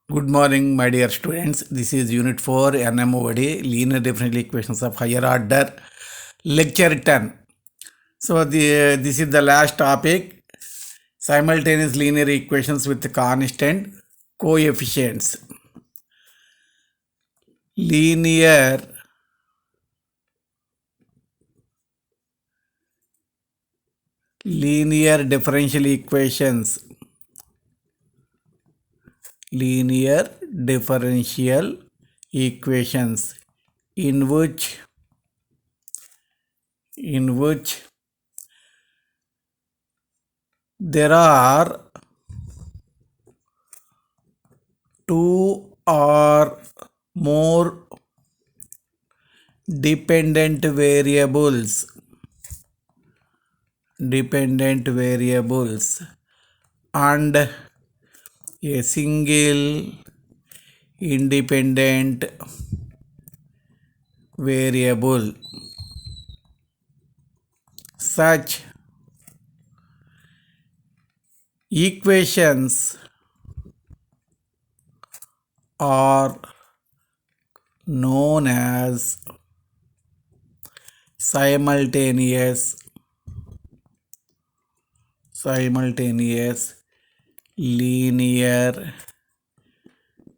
Good morning, my dear students. This is Unit 4 NMOD Linear Differential Equations of Higher Order, Lecture 10. So, this is the last topic, simultaneous linear equations with constant coefficients. Linear differential equations. Linear differential equations in which there are two or more dependent variables and a single independent variable. Such equations are known as simultaneous linear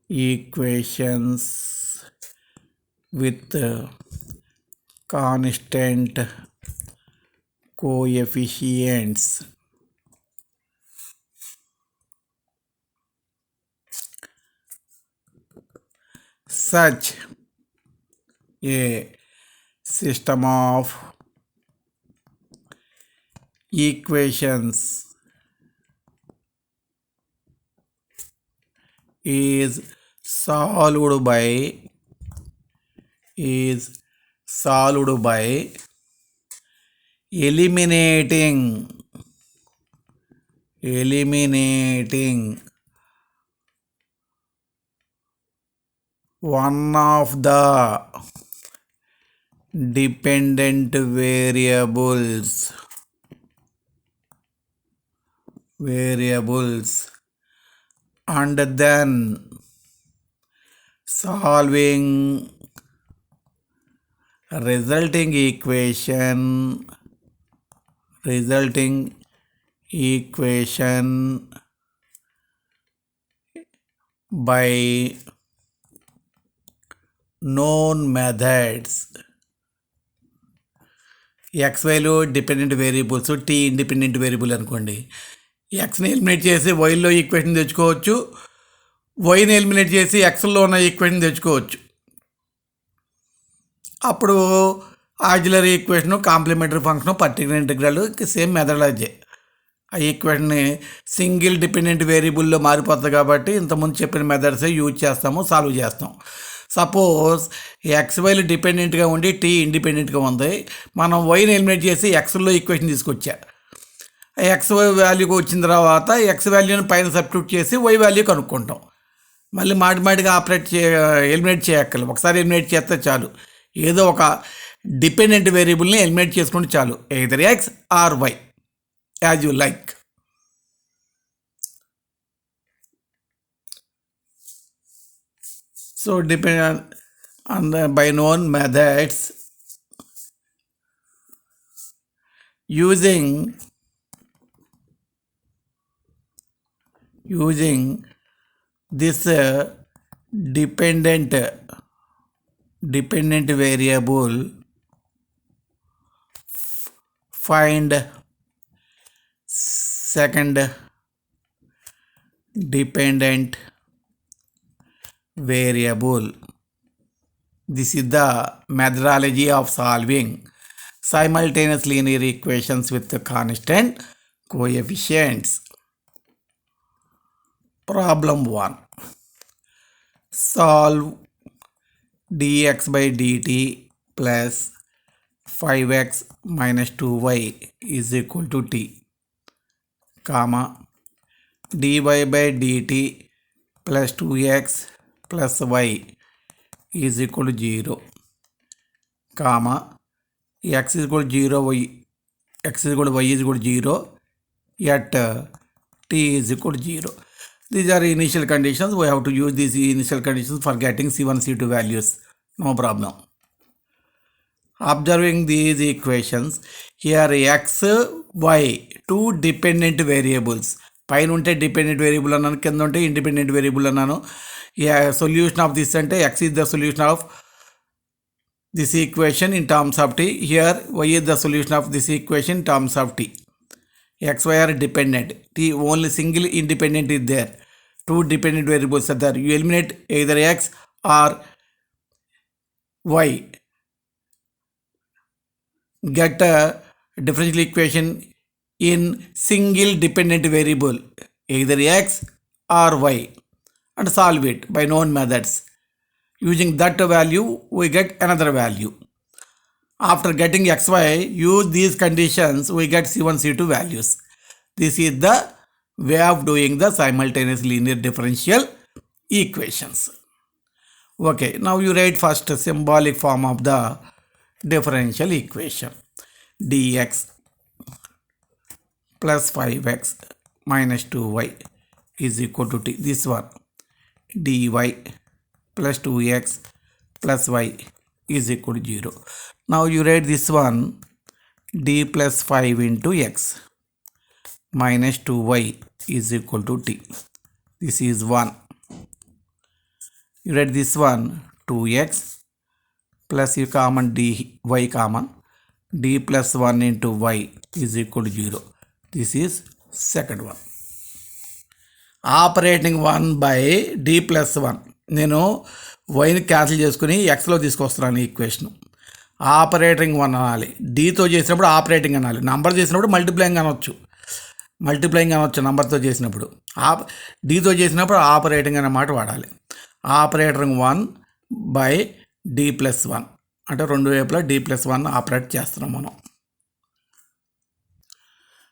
equations with constant coefficients. Such a system of equations is solved by eliminating one of the dependent variables and then solving resulting equation by known methods. X value dependent variables, T independent variable అనుకోండి. ఎక్స్ని eliminate చేసి వైలో equation తెచ్చుకోవచ్చు, వైని eliminate చేసి ఎక్స్లో ఉన్న equation తెచ్చుకోవచ్చు. అప్పుడు auxiliary equation, complementary function, particular integral same methodology. ఆ ఈక్వేషన్ని సింగిల్ డిపెండెంట్ వేరియబుల్లో మారిపోతుంది కాబట్టి ఇంతకుముందు చెప్పిన మెథడ్సే యూజ్ చేస్తాము, సాల్వ్ చేస్తాం. సపోజ్ ఎక్స్ వైలు డిపెండెంట్గా ఉండి టీ ఇండిపెండెంట్గా ఉంది. మనం వైని ఎలిమినేట్ చేసి ఎక్స్లో ఈక్వేషన్ తీసుకొచ్చా. ఎక్స్ వై వాల్యూకి వచ్చిన తర్వాత ఎక్స్ వాల్యూని పైన సబ్స్టిట్యూట్ చేసి వై వాల్యూ కనుక్కుంటాం. మళ్ళీ మాటిమాటిగా ఎలిమినేట్ చేయక్కర్లేదు, ఒకసారి ఎలిమినేట్ చేస్తే చాలు. ఏదో ఒక డిపెండెంట్ వేరియబుల్ని ఎలిమినేట్ చేసుకుంటే చాలు, either X or Y, as you like. So depend on the by known methods, using this dependent variable, find second dependent variable. This is the methodology of solving simultaneous linear equations with the constant coefficients. Problem 1. Solve dx by dt plus 5x minus 2y is equal to t, comma dy by dt plus 2x plus y is equal to 0, comma x is equal to 0, y is equal to 0 at t is equal to 0. These are initial conditions. We have to use these initial conditions for getting C1, C2 values. No problem. Observing these equations, here x, y, two dependent variables. పైన ఉంటే dependent variable అన్నాను, కింద ఉంటే independent variable అన్నాను. Solution of this అంటే x is the solution of this equation in terms of t. Here y is the solution of this equation in terms of t. X, y are dependent. T only single independent is there. Two dependent variables are there. You eliminate either x or y. Get a differential equation in single dependent variable, either x or y, and solve it by known methods. Using that value, we get another value. After getting xy, use these conditions, we get C1, C2 values. This is the way of doing the simultaneous linear differential equations. Okay, now you write first symbolic form of the differential equation. Dx plus 5x minus 2y is equal to t. This one. Dy plus 2x plus y is equal to 0. Now you write this one, d plus 5 into x minus 2y is equal to t. This is 1. You write this one, 2x plus you common dy common, d plus 1 into y is equal to 0. This is second one. Operating 1 by d plus 1. నేను వైని cancel చేసుకుని ఎక్స్లో తీసుకొస్తున్నాను equation. Operating 1 అనాలి. డీతో చేసినప్పుడు operating అనాలి. Number చేసినప్పుడు multiplying అనవచ్చు. నంబర్తో చేసినప్పుడు. డీతో చేసినప్పుడు ఆపరేటింగ్ అనే మాట వాడాలి. ఆపరేటింగ్ 1 బై డి ప్లస్ 1 అంటే రెండు వైపులా డి ప్లస్ 1 ఆపరేట్ చేస్తున్నాం మనం.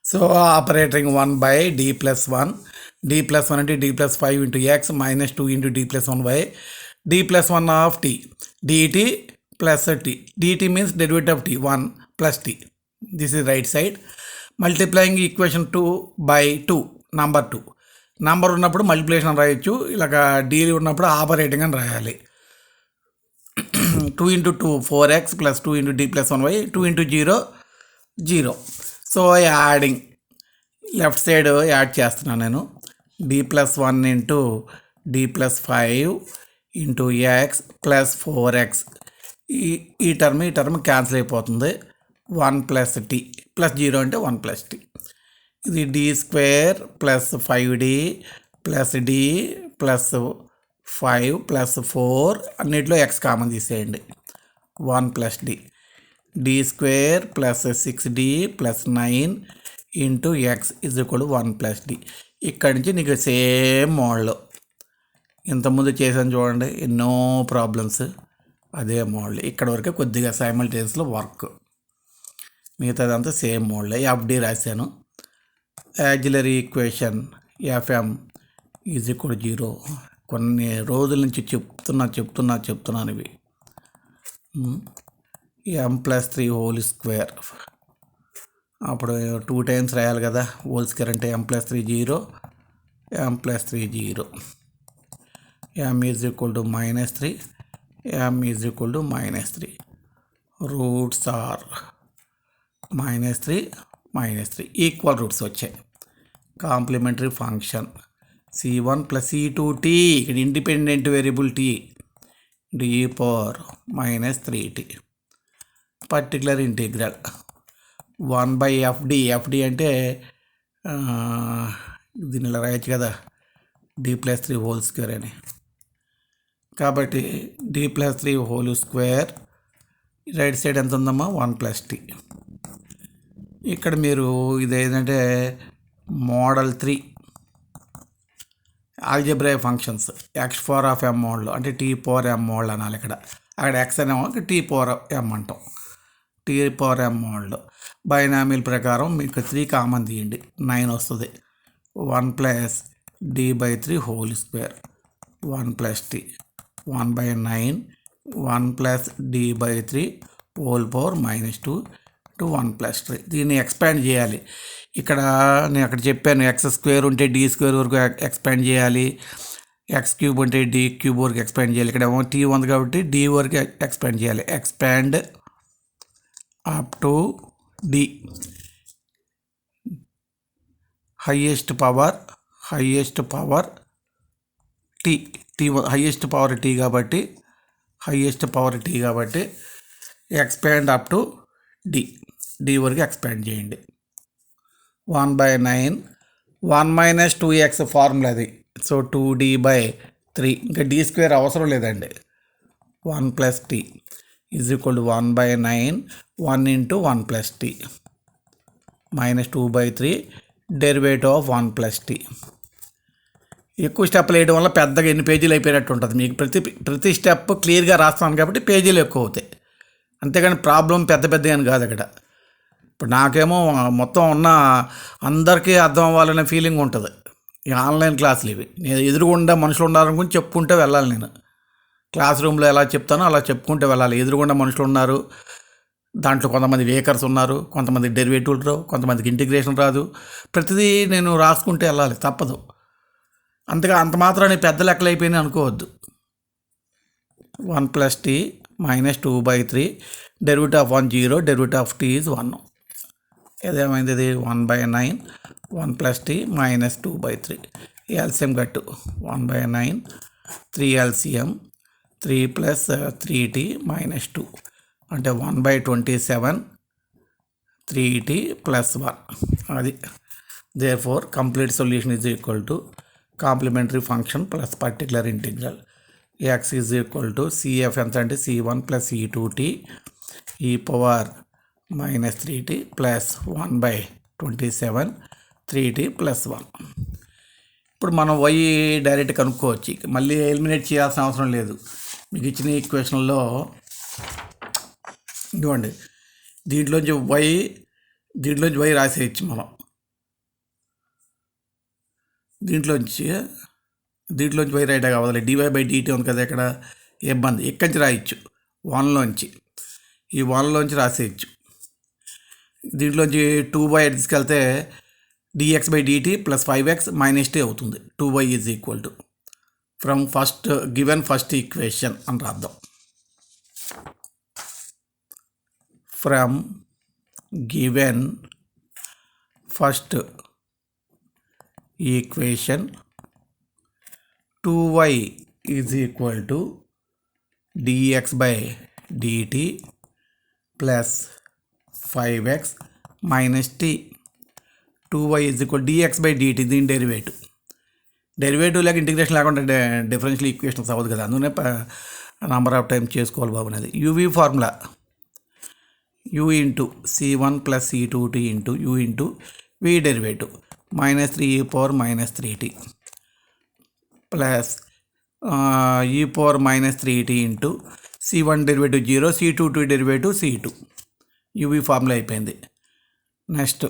So operating 1 by D plus 1. d plus 1 into d plus 5 into x minus 2 into d plus 1y, d plus 1 of t, dt plus t. dt means derivative of t, 1 plus t. This is right side. Multiplying equation 2 by 2, number 2. Number ఉన్నప్పుడు multiplication అని రాయొచ్చు, ఇలాగ d ఉన్నప్పుడు operating అని రాయాలి. 2 into 2 4x plus 2 into d plus 1y, 2 into 0 0. So adding left side add చేస్తున్నాను నేను. d plus 1 into d plus 5 into x plus 4x. ఈ టర్మ్ క్యాన్సిల్ అయిపోతుంది. 1 plus t plus 0 అంటే 1 plus t. ఇది d square plus 5d plus d plus 5 plus 4 అన్నిట్లో x common తీసేయండి. 1 plus d. d square plus 6d plus 9 into X is equal to 1 plus d. ఇక్కడి నుంచి నీకు same model ఇంతకుముందు చేసాను చూడండి, ఎన్నో ప్రాబ్లమ్స్ అదే మోడల్. ఇక్కడ వరకే కొద్దిగా సైమల్టేనియస్లో వర్క్, మిగతాదంతా సేమ్ మోడల్. ఎఫ్డి రాశాను. Auxiliary equation FM is equal to 0. కొన్ని రోజుల నుంచి చెప్తున్నాను ఇవి. m+3 హోల్ స్క్వేర్, అప్పుడు 2 times రాయాలి కదా. హోల్ స్క్వేర్ అంటే m+3 0, m+3 0. m is equal to -3, m is equal to -3. Roots are -3 -3 equal roots వచ్చాయి. కాంప్లిమెంటరీ ఫంక్షన్ c1 + c2t, ఇక్కడ independent variable t, d power -3t. Particular integral 1/fd. FD అంటే దీన్ని ఇలా రాయొచ్చు కదా, d+3 హోల్ స్క్వేర్ అని. కాబట్టి d+3 whole square right side ఎంత ఉందమ్మా, 1 plus t. ఇక్కడ మీరు ఇదేంటంటే model 3 algebraic functions, x power of m model అంటే t పవర్ m మోడల్ అనాలి. అక్కడ x అనేమో t పవర్ m అంటాం. t power m model binomial ప్రకారం మీకు 3 కామన్ తీయండి, 9 వస్తుంది. 1 plus d/3 whole square 1 plus t, 1/9 1 plus d/3 whole power -2 to 1+3. దీన్ని expand చేయాలి. ఇక్కడ నేను అక్కడ చెప్పాను x² ఉంటే d² వరకు ఎక్స్పాండ్ చేయాలి, x³ ఉంటే d³ వరకు ఎక్స్పాండ్ చేయాలి. ఇక్కడ ఏమో t ఉంది కాబట్టి d వరకు ఎక్స్పాండ్ చేయాలి. Expand up to d, highest power t, highest power t కాబట్టి ఎక్స్పాండ్ అప్ టు d వరకు ఎక్స్పాండ్ చేయండి. 1/9, 1 - 2x ఫార్ములా అది. సో 2d/3, ఇంకా d² అవసరం లేదండి. 1 + t = 1/9, 1 × 1 + t -2/3 derivative of 1 + t. ఎక్కువ స్టెప్లు వేయడం వల్ల పెద్దగా ఎన్ని పేజీలు అయిపోయినట్టు ఉంటుంది. మీకు ప్రతి స్టెప్ క్లియర్గా రాస్తాను కాబట్టి పేజీలు ఎక్కువ అవుతాయి, అంతేగాని ప్రాబ్లం పెద్దగా అని కాదు. అక్కడ ఇప్పుడు నాకేమో మొత్తం ఉన్న అందరికీ అర్థం అవ్వాలనే ఫీలింగ్ ఉంటుంది. ఈ ఆన్లైన్ క్లాసులు ఇవి నేను ఎదురుగుండా మనుషులు ఉన్నారనుకుని చెప్పుకుంటూ వెళ్ళాలి. నేను క్లాస్ రూమ్లో ఎలా చెప్తానో అలా చెప్పుకుంటూ వెళ్ళాలి. ఎదురుగుండా మనుషులు ఉన్నారు, దాంట్లో కొంతమంది వేకర్స్ ఉన్నారు, కొంతమంది డెరివేటివ్లు రావు, కొంతమందికి ఇంటిగ్రేషన్ రాదు. ప్రతిదీ నేను రాసుకుంటూ వెళ్ళాలి, తప్పదు. అంత మాత్రాన్ని పెద్ద లెక్కలు అయిపోయినాయి అనుకోవద్దు. 1 + t -2/3 derivative of 1 0, derivative of t is 1. ఏదేమైంది ఇది 1/9, 1 + t -2/3. ఎల్సిఎం గట్టు 1/9, 3 LCM, 3 + 3t -2 అంటే 1/27, 3t + 1. అది therefore complete solution is equal to complementary function plus particular integral. x is equal to cf ఎంత అంటే c1 + c2t e power -3t plus 1/27, 3t + 1. ఇప్పుడు మనం y direct కనుక్కోవచ్చు, మళ్ళీ ఎలిమినేట్ చేయాల్సిన అవసరం లేదు. మీకు ఇచ్చిన ఈక్వేషన్లో ఇవ్వండి, దీంట్లోంచి y రాసేయచ్చు మనం. దీంట్లోంచి y రైట్ కావాలి. dy/dt ఉంది కదా, ఇక్కడ ఇబ్బంది. ఇక్కడి నుంచి రాయొచ్చు, 1లోంచి, ఈ 1లోంచి రాసేయచ్చు. దీంట్లోంచి 2y తీసుకెళ్తే dx/dt + 5x - t అవుతుంది. 2y is equal to from first equation అని రాద్దాం. From given first equation 2y is equal to dx/dt plus 5x minus t. 2y is equal to dx/dt, దీని డెరివేటివ్ లేక ఇంటిగ్రేషన్ లేకుండా differential equations అవ్వదు కదా, అందుకనే number of time చేసుకోవాలి బాబు. అది uv formula, u × c1 + c2t × u × v derivative -3e power -3t plus e power -3t × c1 derivative 0, c2 derivative c2. uv formula అయిపోయింది. Next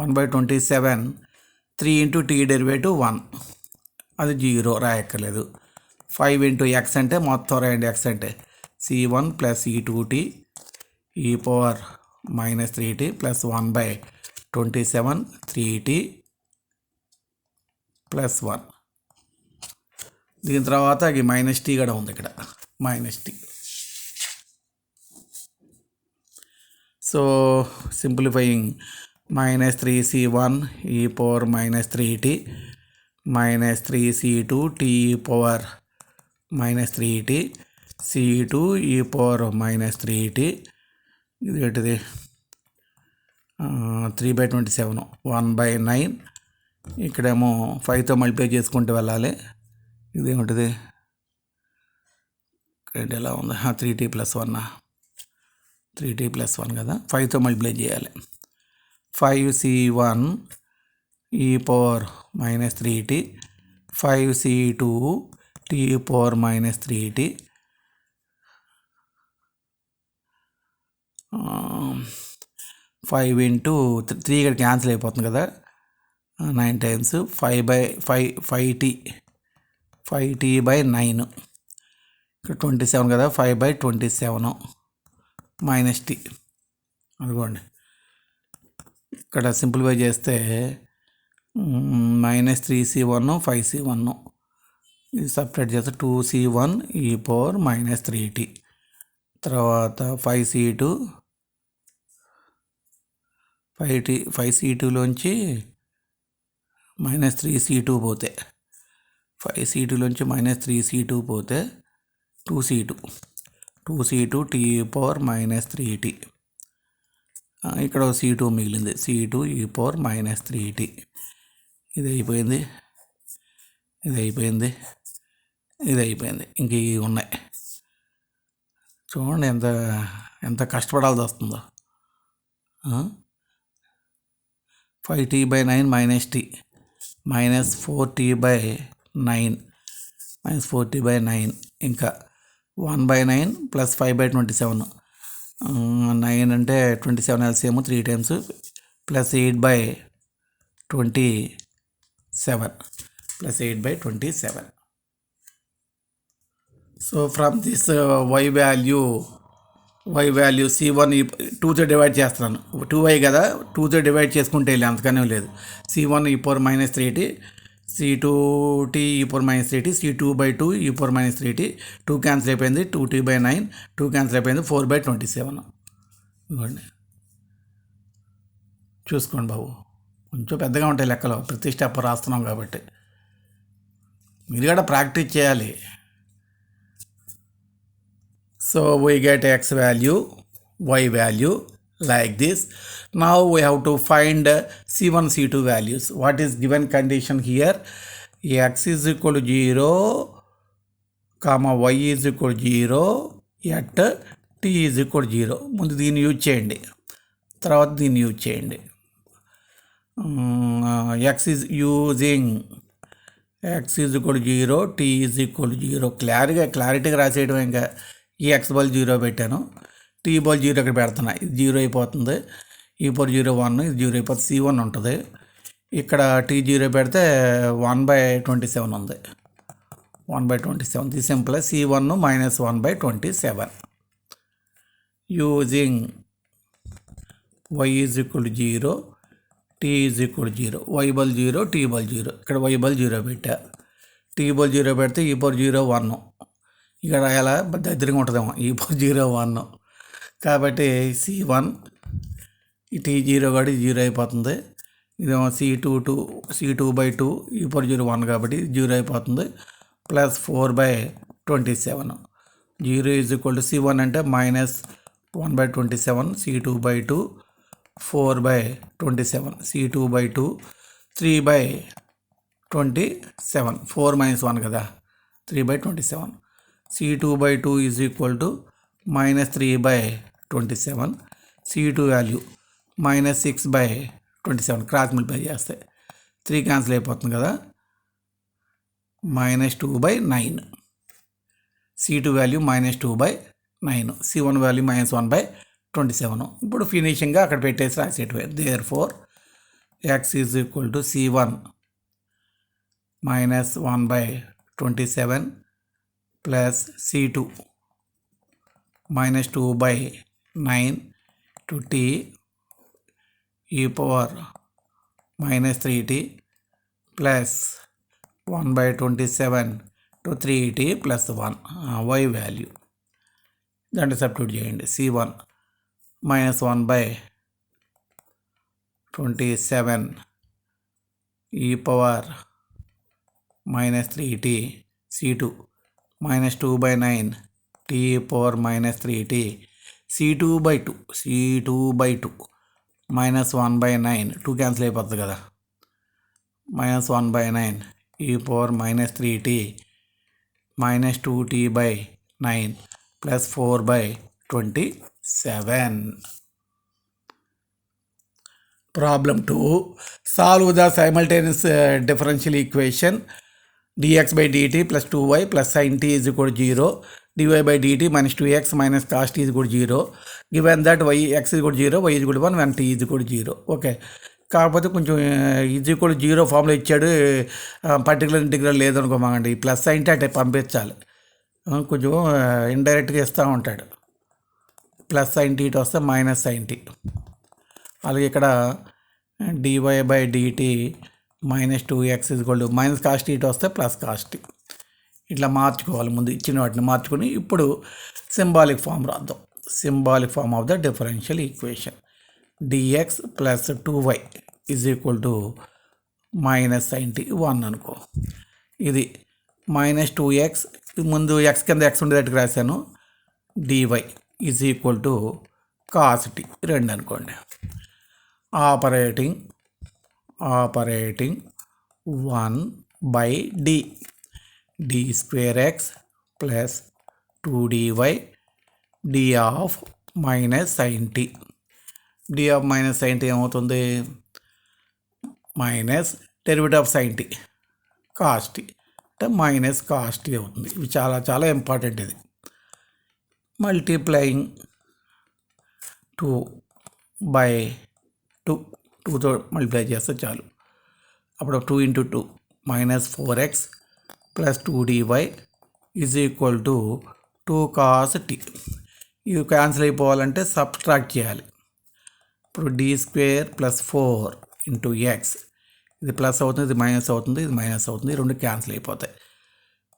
1/27, 3 × t derivative 1, అది 0 రాయక్కర్లేదు. 5 × x అంటే మొత్తం రాయండి. x అంటే c1 + c2t e power -3t plus 1/27, 3t + 1. దీని తర్వాత -t కూడా ఉంది ఇక్కడ, -t. So simplifying -3c1 e power -3t -3c2 t e power -3t c2 e power -3t. ఇది ఏంటిది 3/27, 1/9. ఇక్కడేమో 5తో మల్టిప్లై చేసుకుంటూ వెళ్ళాలి. ఇదేమిటిది ఎలా ఉంది, 3t + 1, 3t + 1 కదా, 5తో మల్టిప్లై చేయాలి. 5c1 e power -3t, 5c2 t e power -3t, 5 × 3 ఇక్కడ క్యాన్సిల్ అయిపోతుంది కదా, 9 times 5t/9, ఇక్కడ 27 కదా, 5/27, మైనస్ టీ. అనుకోండి ఇక్కడ సింప్లిఫై చేస్తే -3c1 5c1 ఇది సపరేట్ చేస్తే 2c1 e పవర్ -3t. తర్వాత 5c2లోంచి -3c2 పోతే 5c2లోంచి -3c2 పోతే 2c2 t పవర్ -3t. ఇక్కడ c2 మిగిలింది, c2 e పవర్ -3t. ఇది అయిపోయింది, ఇది అయిపోయింది, ఇది అయిపోయింది. ఇంక ఇవి ఉన్నాయి. చూడండి ఎంత ఎంత కష్టపడాల్సి వస్తుందో. 5t/9 -t -4t/9 ఇంకా 1/9 + 5/27. 9 అంటే 27 LCM 3 times + 8/27. So from this y value c1 2తో డివైడ్ చేస్తున్నాను. 2y కదా, 2తో డివైడ్ చేసుకుంటే వెళ్ళి అంతకనే లేదు. c1 e power -3t, c2t e power -3t, c2/2 e power -3t. 2 cancel అయిపోయింది, 2t/9, 2 క్యాన్సిల్ అయిపోయింది, 4/27. ఇవ్వండి చూసుకోండి బాబు, కొంచెం పెద్దగా ఉంటాయి లెక్కలు, ప్రతి స్టెప్ రాస్తున్నాం కాబట్టి మీరు కూడా ప్రాక్టీస్ చేయాలి. So we get x value, y value like this. Now we have to find c1, c2 values. What is given condition here? X is equal to 0, y is equal to 0 at t is equal to 0. ముందు దీన్ని use చేయండి, తర్వాత దీన్ని use చేయండి. x is equal to 0, t is equal to 0. క్లారిటీగా రాసేయడం. ఇంకా ఈ x బల్ 0 పెట్టాను, t బల్ 0 ఇక్కడ పెడుతున్నా, ఇది 0 అయిపోతుంది. ఈ పవర్ 0 1, ఇది 0 అయిపోతుంది, c1 ఉంటుంది. ఇక్కడ t 0 పెడితే 1/27 ఉంది, 1/27. This implies c1 -1/27. Using y is equal to 0, t is equal to 0. y Bal 0, t బల్ 0. ఇక్కడ y బల్ 0 పెట్టా, t బల్ 0 పెడితే ఈ పవర్ 0 1. ఇక్కడ ఎలా దగ్గరగా ఉంటుందేమో, ఈ పవర్ 0 1. కాబట్టి c1 ఈ t0 కాబట్టి 0 అయిపోతుంది. ఇదేమో c2/2 ఈ పవర్ 0 1 కాబట్టి 0 అయిపోతుంది, plus 4/27. 0 is equal to c1 అంటే -1/27, c2/2 4/27, c2/2 3/27. 4 - 1 కదా, 3/27. c2/2 is equal to -3/27. c2 value -6/27. Cross multiply చేస్తే 3 క్యాన్సిల్ అయిపోతుంది కదా, -2/9. c2 value -2/9, c1 value -1/27. ఇప్పుడు ఫినిషింగ్గా అక్కడ పెట్టేసి రాసేటివే. Therefore x is equal to c1 -1/27 plus c2 -2/9 to t e power -3t plus 1/27 to 3t plus 1. y value దాంట్లో substitute చేయండి. c1 -1/27 e power -3t, c2 -2/9 t power -3t, c2/2 -1/9, 2 cancel అయిపోతుంది కదా, -1/9 e power -3t -2t/9 plus 4/27. Problem 2. Solve the simultaneous differential equation dx/dt plus 2y plus sin t is equal to 0, dy/dt minus 2x minus cos t is equal to 0, given that x is equal to 0, y is equal to 1 when t is equal to 0. Okay, కాకపోతే కొంచెం is equal to 0 ఫామ్లో ఇచ్చాడు, particular integral లేదనుకోమాకండి. ఈ plus అంటే అటే పంపించాలి, కొంచెం ఇండైరెక్ట్గా ఇస్తూ ఉంటాడు. ప్లస్ సైన్ టీ వస్తే మైనస్ సైన్ టీ. అలాగే ఇక్కడ dy/dt -2x = minus cos T వస్తే ప్లస్ కాస్ టీ. ఇట్లా మార్చుకోవాలి. ముందు ఇచ్చిన వాటిని మార్చుకొని ఇప్పుడు సింబాలిక్ ఫామ్ రాద్దాం. Symbolic form of the differential equation dx + 2y = minus sine T 1 అనుకో. ఇది -2x ముందు x కింద x ఉండేటట్టు రాశాను. dy = cos t 2 అనుకోండి. Operating 1/d d²x + 2dy d of minus sine T. d of minus sine T ఏమవుతుంది? Minus derivative of sine T cos T అంటే minus cos T అవుతుంది. ఇవి చాలా చాలా ఇంపార్టెంట్. ఇది మల్టీప్లయింగ్ 2/2 2తో మల్టిప్లై చేస్తే చాలు. అప్పుడు 2 × 2 -4x + 2dy = 2 cos t. ఇవి క్యాన్సిల్ అయిపోవాలంటే సబ్ట్రాక్ట్ చేయాలి. ఇప్పుడు d² + 4 × x ఇది ప్లస్ అవుతుంది, ఇది మైనస్ అవుతుంది, ఇది మైనస్ అవుతుంది, రెండు క్యాన్సిల్ అయిపోతాయి.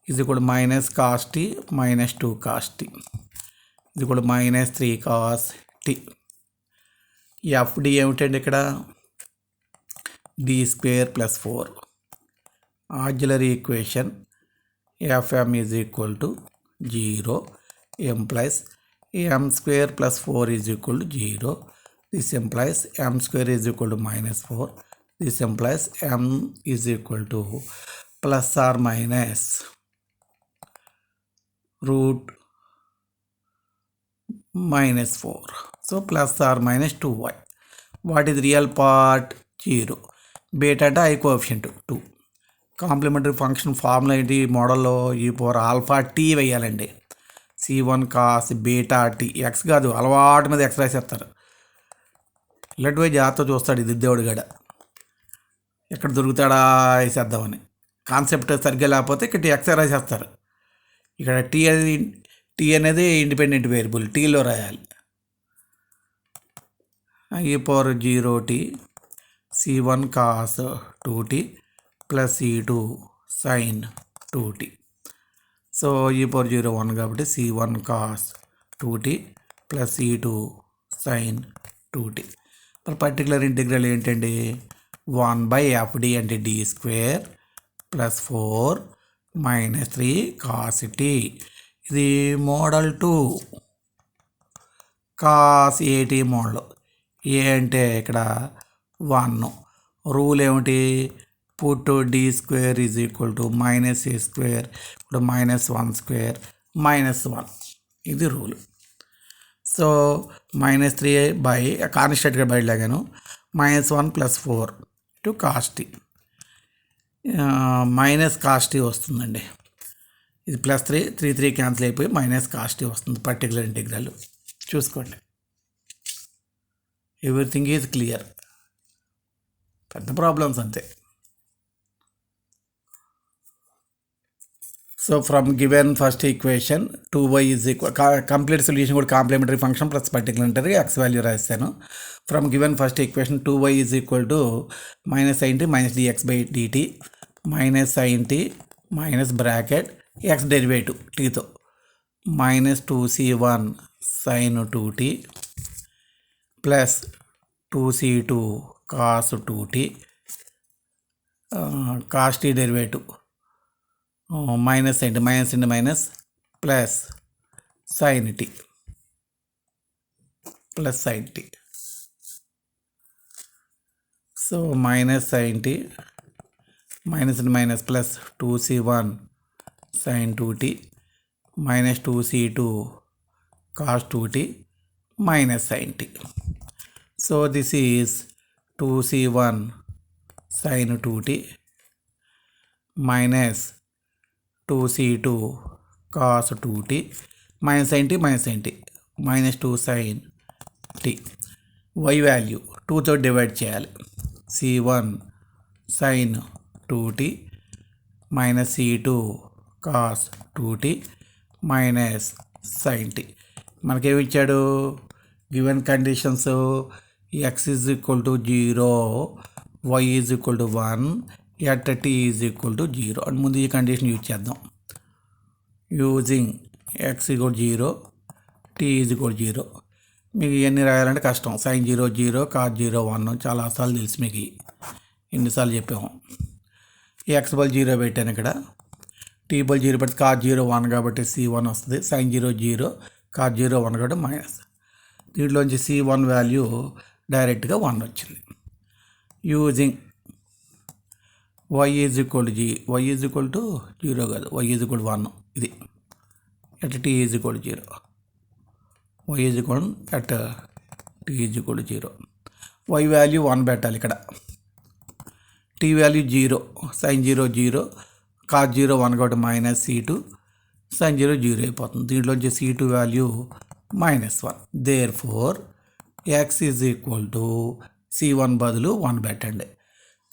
ఇది కూడా minus cos T -2 cos t ఇది కూడా -3 cos t. FD ఏమిటండి ఇక్కడ? d² + 4 auxiliary equation FM = 0 implies m² + 4 = 0. This implies m² = -4. This implies m = ± √-4. So ±2y. What is real part? 0. Beta అంటే i coefficient 2. Complementary function formula ఏంటి? మోడల్లో e⁴ వేయాలండి. c1 cos βt. X కాదు, అలవాటు మీద X రాసేస్తారు. ఇలాంటివి జాగ్రత్త చూస్తాడు ఇది దేవుడు గడ. ఎక్కడ దొరుకుతాడా వేసేద్దామని. కాన్సెప్ట్ సరిగ్గా లేకపోతే ఇక్కడ ఎక్స్ రాసేస్తారు. ఇక్కడ టీ అనేది ఇండిపెండెంట్ వేరియబుల్, టీలో రాయాలి. e⁴0t c1 cos 2t + c2 sin 2t. So e⁴0 1 కాబట్టి c1 cos 2t + c2 sin 2t. మరి పర్టికులర్ ఇంటిగ్రల్ ఏంటండి? 1/fd అంటే d² + 4 -3 cos t. ఇది మోడల్ 2 cos at మోడల్. ఏ అంటే ఇక్కడ 1. రూల్ ఏమిటి? పుట్ d² = -a² ఇప్పుడు -1² -1. ఇది రూల్. సో -3 కాన్స్టెంట్గా బయట లాగాను. -1 + 4 cos t minus cos T వస్తుందండి. ఇది +3 3 క్యాన్సిల్ అయిపోయి మైనస్ కాస్ టీ వస్తుంది. పర్టికులర్ ఇంటిగ్రల్ చూసుకోండి. Everything is clear. పెద్ద ప్రాబ్లమ్స్ అంతే. So from given first equation 2y complete solution కూడా complementary function plus particular X value రాస్తాను. From given first equation 2y = -sin t -dx/dt -sin t -bracket x derivative టీతో -2c1 sin 2t + 2c2 cos 2t cos t derivative -sin t plus sin t sin t. So -sin t plus 2c1 sin 2t -2c2 cos 2t sin t. So this is 2c1 sin 2t minus 2c2 cos 2t sin t -2 sin t. y value 2తో divide చేయాలి. c1 sin 2t c2 cos 2t sin t. మనకేమి ఇచ్చాడు, given conditions x is equal to 0, y is equal to 1, at t is equal to 0 అని ముందు ఈ condition use చేద్దాం. Using x equal 0, t is equal 0. మీకు ఇవన్నీ రాయాలంటే కష్టం. sin 0 0, cos 0 1 చాలాసార్లు తెలుసు మీకు, ఎన్నిసార్లు చెప్పాము. ఈ x బల్ 0 పెట్టాను ఇక్కడ, t బల్ 0 పెడితే cos 0 1 కాబట్టి c1 వస్తుంది. sin 0 0, cos 0 1 కాబట్టి మైనస్. దీంట్లోంచి c1 వాల్యూ డైరెక్ట్గా 1 వచ్చింది. Using y is equal to y is equal to 0 కాదు, y ఈజ్ ఈక్వల్ 1 ఇది. At t is equal 0, y is equal at t is equal 0. y value 1 పెట్టాలి ఇక్కడ, t value 0, sin 0 0, cos 0 1 కాబట్టి minus c2, sin 0 0 అయిపోతుంది. దీంట్లోంచి c2 value -1. Therefore x is equal to c1 బదులు 1 పెట్టండి.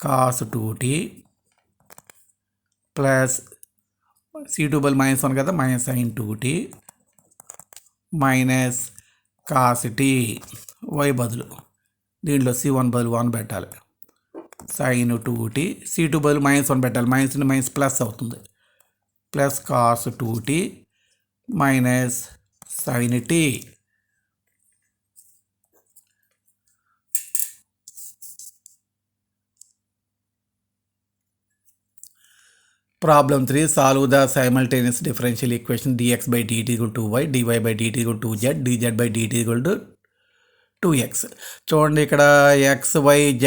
cos 2t plus c2 బదులు -1 కదా, sin 2t minus cos t, y బదులు దీంట్లో c1 బదులు 1 పెట్టాలి. sin 2t, c2 బదులు -1 పెట్టాలి, మైనస్ ప్లస్ అవుతుంది. Plus cos 2t minus sin t. Problem 3, solve the simultaneous differential equation dx by dt equal to 2y, dy by dt equal to 2z, dz by dt equal to 2x. చూడండి ఇక్కడ x, y, z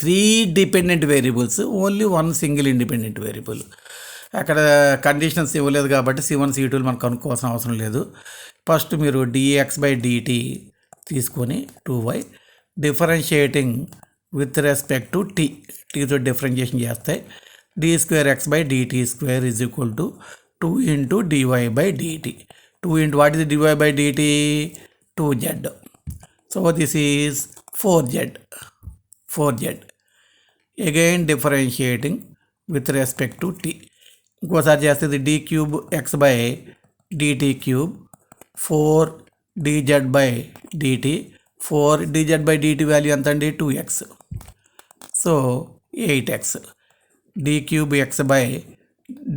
3 dependent variables, only 1 single independent variable. అక్కడ conditions ఇవ్వలేదు కాబట్టి c1 c2 మనకు కనుక్కోవాల్సిన అవసరం లేదు. First మీరు dx by dt తీసుకొని 2y differentiating with respect to టీతో డిఫరెన్షియేషన్ చేస్తే d square x by dt square is equal to 2 into dy by dt. 2 into what is dy by dt? 2z. So this is 4z. Again differentiating with respect to t. ఇంకోసారి చేస్తే d cube x by dt cube, 4 dz by dt, 4 dz by dt value ఎంత అండి? 2x. So 8x. d cube x by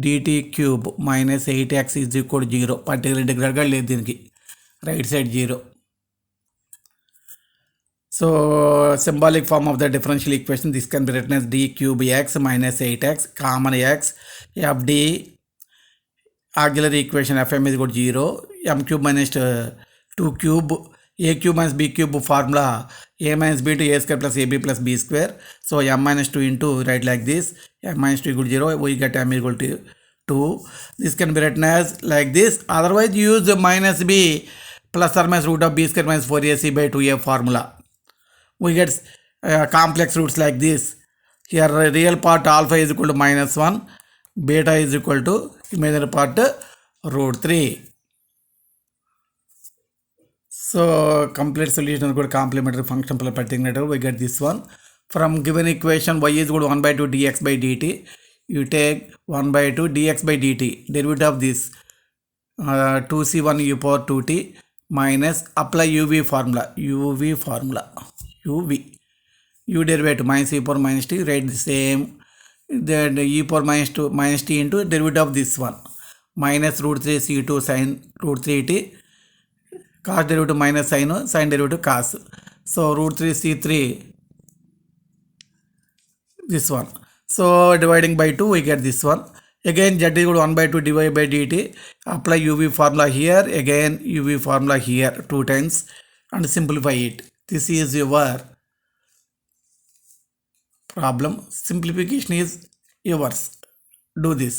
dt cube minus 8x is equal to 0. Particular ఇంటిగ్రల్గా లేదు దీనికి, right side 0. So symbolic form of the differential equation this can be written as d cube x minus 8x common x fd auxiliary equation fm is equal to 0, m cube minus 2 cube a cube minus b cube formula a minus b to a square plus ab plus b square. So m minus 2 into, write like this, m minus 2 equal to 0, we get m equal to 2. This can be written as like this. Otherwise use minus b plus or minus root of b square minus 4ac by 2a formula. We get complex roots like this. Here real part alpha is equal to -1, beta is equal to imaginary part √3. So complete solution is good complementary function plus particular. We get this one from given equation y is equal to 1 by 2 dx by dt. You take 1 by 2 dx by dt, derivative of this 2c1 u power 2t minus apply uv formula, u derivative minus e power minus t, write the same, then e power minus t into derivative of this one minus √3 c2 sin √3t, cos derivative minus sin derivative cos. So √3 c3 this one. So dividing by 2 we get this one. Again z is equal to 1 by 2 dy by dt. Apply uv formula here, again uv formula here 2 times and simplify it. This is your problem. Simplification is yours. Do this.